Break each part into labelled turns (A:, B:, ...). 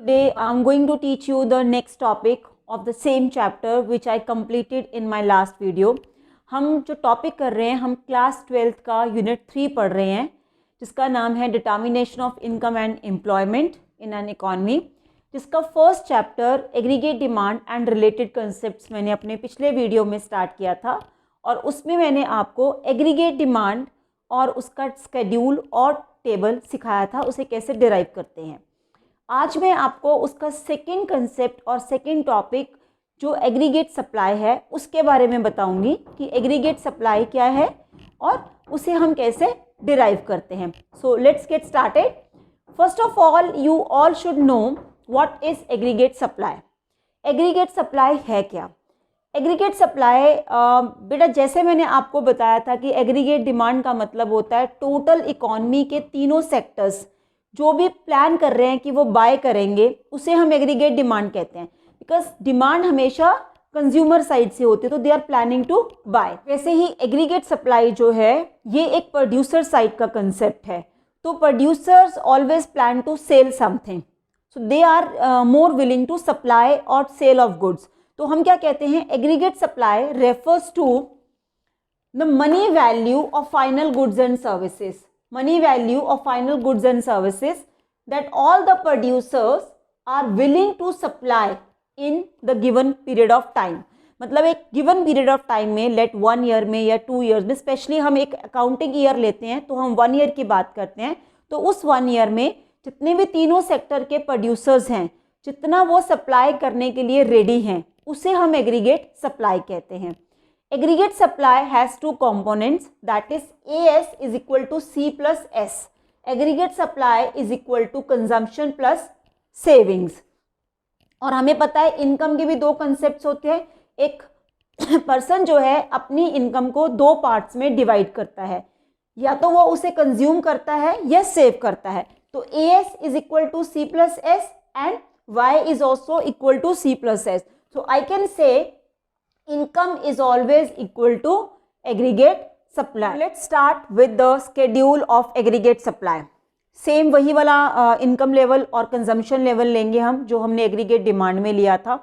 A: Today I'm going to teach you the next topic of the same chapter which I completed in my last video. हम जो topic कर रहे हैं, हम class 12th का unit 3 पढ़ रहे हैं, जिसका नाम है determination of income and employment in an economy, जिसका first chapter aggregate demand and related concepts मैंने अपने पिछले वीडियो में स्टार्ट किया था और उसमें मैंने आपको एग्रीगेट डिमांड और उसका स्केड्यूल और टेबल सिखाया था, उसे कैसे डिराइव करते हैं। आज मैं आपको उसका सेकंड कंसेप्ट और सेकंड टॉपिक जो एग्रीगेट सप्लाई है उसके बारे में बताऊंगी कि एग्रीगेट सप्लाई क्या है और उसे हम कैसे डिराइव करते हैं। So let's get started. First of all you all should know what is aggregate supply. Aggregate supply है क्या? एग्रीगेट सप्लाई बेटा जैसे मैंने आपको बताया था कि एग्रीगेट डिमांड का मतलब होता है टोटल इकॉनमी के तीनों सेक्टर्स जो भी प्लान कर रहे हैं कि वो बाय करेंगे, उसे हम एग्रीगेट डिमांड कहते हैं। बिकॉज डिमांड हमेशा कंज्यूमर साइड से होती है, तो they are planning to buy. वैसे ही एग्रीगेट सप्लाई जो है ये एक प्रोड्यूसर साइड का कंसेप्ट है। तो producers always plan to sell something, so they are more willing to supply और सेल ऑफ गुड्स। तो हम क्या कहते हैं, aggregate supply refers to the money value of final goods and services. Money value of final goods and services that all the producers are willing to supply in the given period of time। मतलब एक given period of time में, let 1 year में या 2 years में, specially हम एक accounting year लेते हैं तो हम 1 year की बात करते हैं, तो उस 1 year में जितने भी तीनों सेक्टर के प्रोड्यूसर्स हैं, जितना वो सप्लाई करने के लिए रेडी हैं, उसे हम एग्रीगेट सप्लाई कहते हैं। Aggregate supply has two components, that is AS is equal to C plus S. Aggregate supply is equal to consumption plus savings। और हमें पता है इनकम के भी दो कंसेप्ट होते हैं। एक पर्सन जो है अपनी इनकम को दो पार्ट्स में डिवाइड करता है, या तो वो उसे कंज्यूम करता है या सेव करता है। तो AS is equal to C plus S and Y is also equal to C plus S. So I can say income is always equal to aggregate supply। Let's start with the schedule of aggregate supply। Same वही वाला income level और consumption level लेंगे हम जो हमने aggregate demand में लिया था।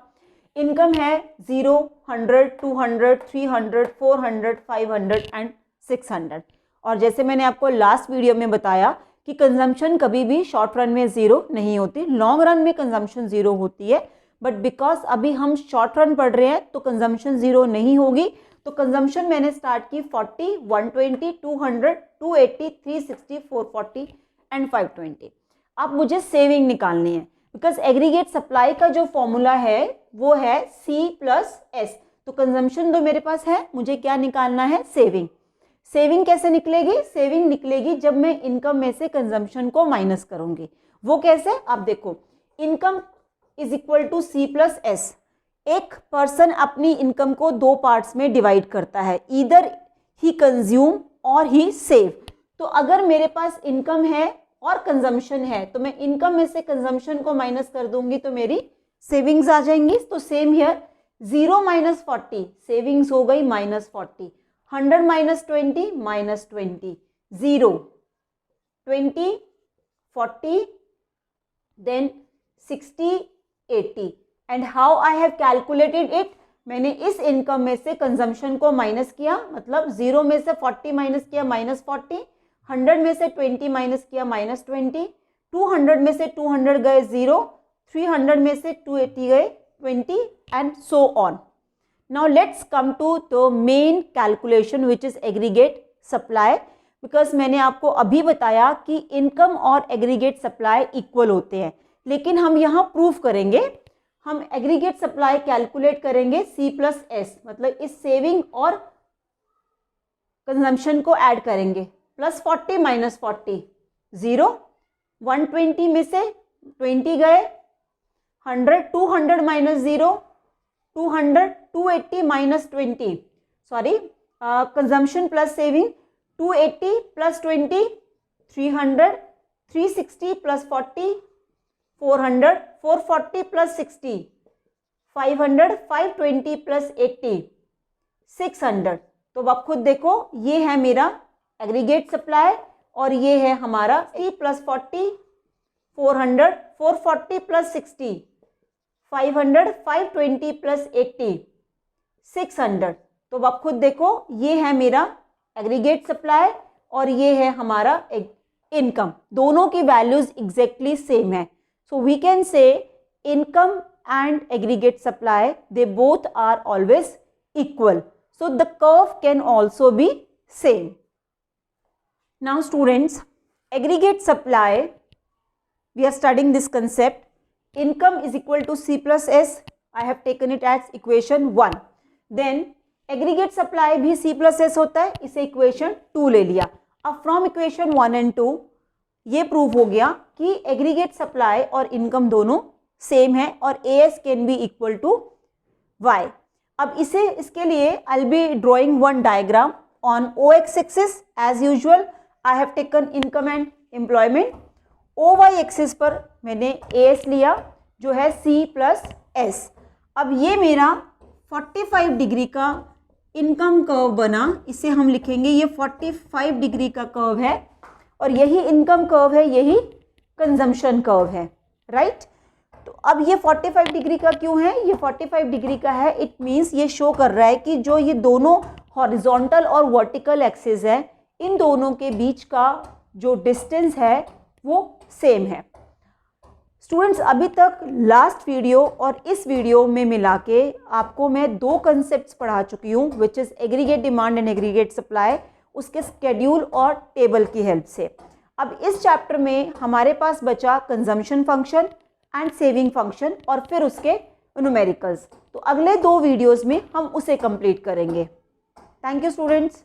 A: इनकम है 0, 100, 200, 300, 400, 500 एंड 600। और जैसे मैंने आपको लास्ट वीडियो में बताया कि कंजम्पशन कभी भी शॉर्ट रन में 0 नहीं होती, लॉन्ग रन में कंजम्पशन 0 होती है, बट बिकॉज अभी हम शॉर्ट रन पढ़ रहे हैं तो कंजम्पशन 0 नहीं होगी। तो कंजम्पशन मैंने स्टार्ट की 40, 120, 200, 280, 360, 440 एंड 520। अब मुझे सेविंग निकालनी है, बिकॉज एग्रीगेट सप्लाई का जो फॉर्मूला है वो है C प्लस S। तो कंजम्पशन तो मेरे पास है, मुझे क्या निकालना है, सेविंग। सेविंग कैसे निकलेगी? सेविंग निकलेगी जब मैं इनकम में से कंजम्पशन को माइनस करूंगी। वो कैसे? आप देखो, income is equal to C plus S। एक पर्सन अपनी इनकम को दो पार्ट्स में डिवाइड करता है, ईदर ही कंज्यूम और ही सेव। तो अगर मेरे पास इनकम है और कंजम्पशन है तो मैं इनकम में से कंजम्पशन को माइनस कर दूंगी तो मेरी सेविंग्स आ जाएंगी। तो सेम हियर 0 माइनस 40, सेविंग्स हो गई -40, 100 minus 20, -20, 0, 20, 40, then 60, 80। And how I have calculated it, मैंने इस इनकम में से कंजम्पशन को माइनस किया, मतलब 0 में से 40 माइनस किया -40, 100 में से 20 माइनस किया -20, 200 में से 200 गए 0, 300 में से 280 गए 20 and so on. Now let's come to the main calculation which is aggregate supply. Because मैंने आपको अभी बताया कि इनकम और एग्रीगेट सप्लाई इक्वल होते हैं, लेकिन हम यहाँ प्रूफ करेंगे, हम एग्रीगेट सप्लाई कैलकुलेट करेंगे C प्लस S, मतलब इस सेविंग और कंजम्पशन को ऐड करेंगे। +40 माइनस 40, 0, 120 में से 20 गए, 100, 200 minus 0, 200, 280 minus 20, sorry consumption plus saving, 280 plus 20, 300, 360 plus 40, 400, 440 plus 60, 500, 520 plus 80, 600। तो आप खुद देखो, ये है मेरा एग्रीगेट सप्लाई और ये है हमारा C प्लस 40, 400, 440 प्लस 60, 500, 520 प्लस 80, 600। तो अब आप खुद देखो, ये है मेरा एग्रीगेट सप्लाई और ये है हमारा इनकम। दोनों की वैल्यूज एग्जैक्टली सेम है। So we can say income and aggregate supply, they both are always equal. So the curve can also be same. Now students, aggregate supply, we are studying this concept. Income is equal to C plus S. I have taken it as equation 1. Then aggregate supply भी C plus S होता है, इसे equation 2 ले लिया। अब from equation 1 and 2 ये prove हो गया कि aggregate supply और income दोनों सेम है और AS can be equal to Y। अब इसके लिए I will be drawing one diagram on OX axis. As usual I have taken income and employment. OY axis पर मैंने AS लिया जो है C प्लस S। अब ये मेरा 45 डिग्री का इनकम कर्व बना, इसे हम लिखेंगे ये 45 डिग्री का कर्व है और यही इनकम कर्व है, यही कंजम्पशन कर्व है, राइट। तो अब ये 45 डिग्री का क्यों है? ये 45 डिग्री का है, इट मीन्स ये शो कर रहा है कि जो ये दोनों हॉरिजॉन्टल और वर्टिकल एक्सिस है, इन दोनों के बीच का जो डिस्टेंस है वो सेम है। स्टूडेंट्स, अभी तक लास्ट वीडियो और इस वीडियो में मिला के आपको मैं 2 कंसेप्ट्स पढ़ा चुकी हूँ, which is aggregate demand and aggregate supply, उसके स्केड्यूल और टेबल की हेल्प से। अब इस चैप्टर में हमारे पास बचा consumption function and saving function और फिर उसके न्यूमेरिकल्स। तो अगले 2 वीडियोस में हम उसे कंप्लीट करेंगे। Thank you students.